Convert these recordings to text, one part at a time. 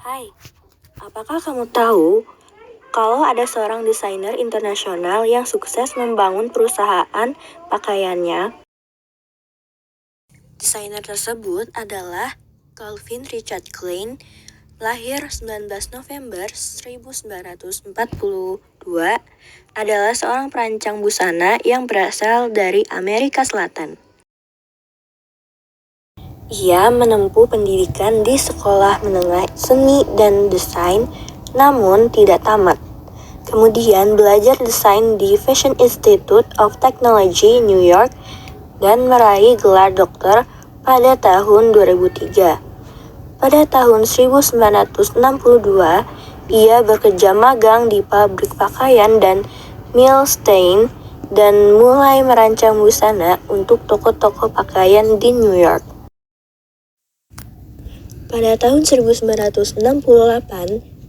Hai, apakah kamu tahu kalau ada seorang desainer internasional yang sukses membangun perusahaan pakaiannya? Desainer tersebut adalah Calvin Richard Klein, lahir 19 November 1942, adalah seorang perancang busana yang berasal dari Amerika Selatan. Ia menempuh pendidikan di Sekolah Menengah Seni dan Desain, namun tidak tamat. Kemudian belajar desain di Fashion Institute of Technology, New York, dan meraih gelar doktor pada tahun 2003. Pada tahun 1962, ia bekerja magang di pabrik pakaian dan Milstein dan mulai merancang busana untuk toko-toko pakaian di New York. Pada tahun 1968,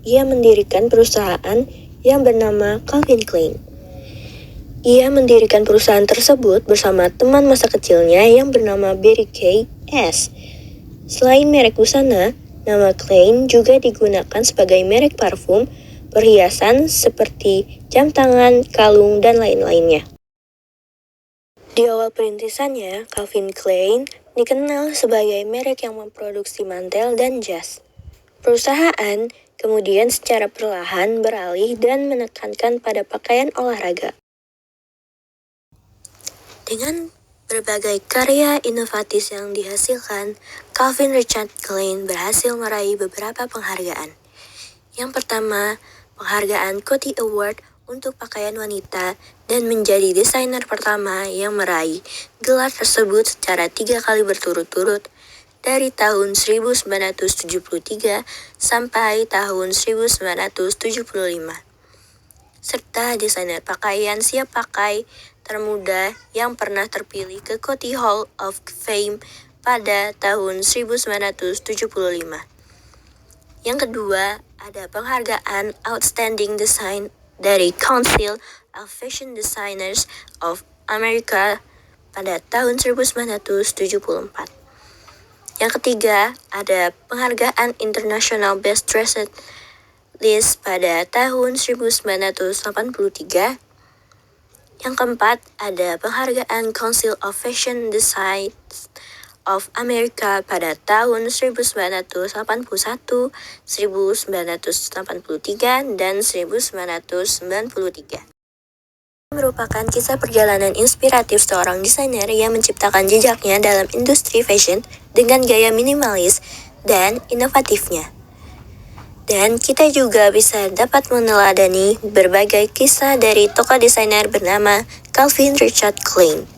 ia mendirikan perusahaan yang bernama Calvin Klein. Ia mendirikan perusahaan tersebut bersama teman masa kecilnya yang bernama Barry K. S. Selain merek busana, nama Klein juga digunakan sebagai merek parfum, perhiasan seperti jam tangan, kalung, dan lain-lainnya. Di awal perintisannya, Calvin Klein dikenal sebagai merek yang memproduksi mantel dan jas. Perusahaan kemudian secara perlahan beralih dan menekankan pada pakaian olahraga. Dengan berbagai karya inovatif yang dihasilkan, Calvin Richard Klein berhasil meraih beberapa penghargaan. Yang pertama, penghargaan Coty Award untuk pakaian wanita dan menjadi desainer pertama yang meraih gelar tersebut secara 3 kali berturut-turut dari tahun 1973 sampai tahun 1975. Serta desainer pakaian siap pakai termuda yang pernah terpilih ke Coty Hall of Fame pada tahun 1975. Yang kedua, ada penghargaan Outstanding Design dari Council of Fashion Designers of America pada tahun 1974. Yang ketiga, ada penghargaan International Best Dressed List pada tahun 1983. Yang keempat, ada penghargaan Council of Fashion Designers of America pada tahun 1981, 1983, dan 1993. Merupakan kisah perjalanan inspiratif seorang desainer yang menciptakan jejaknya dalam industri fashion dengan gaya minimalis dan inovatifnya. Dan kita juga bisa dapat meneladani berbagai kisah dari tokoh desainer bernama Calvin Richard Klein.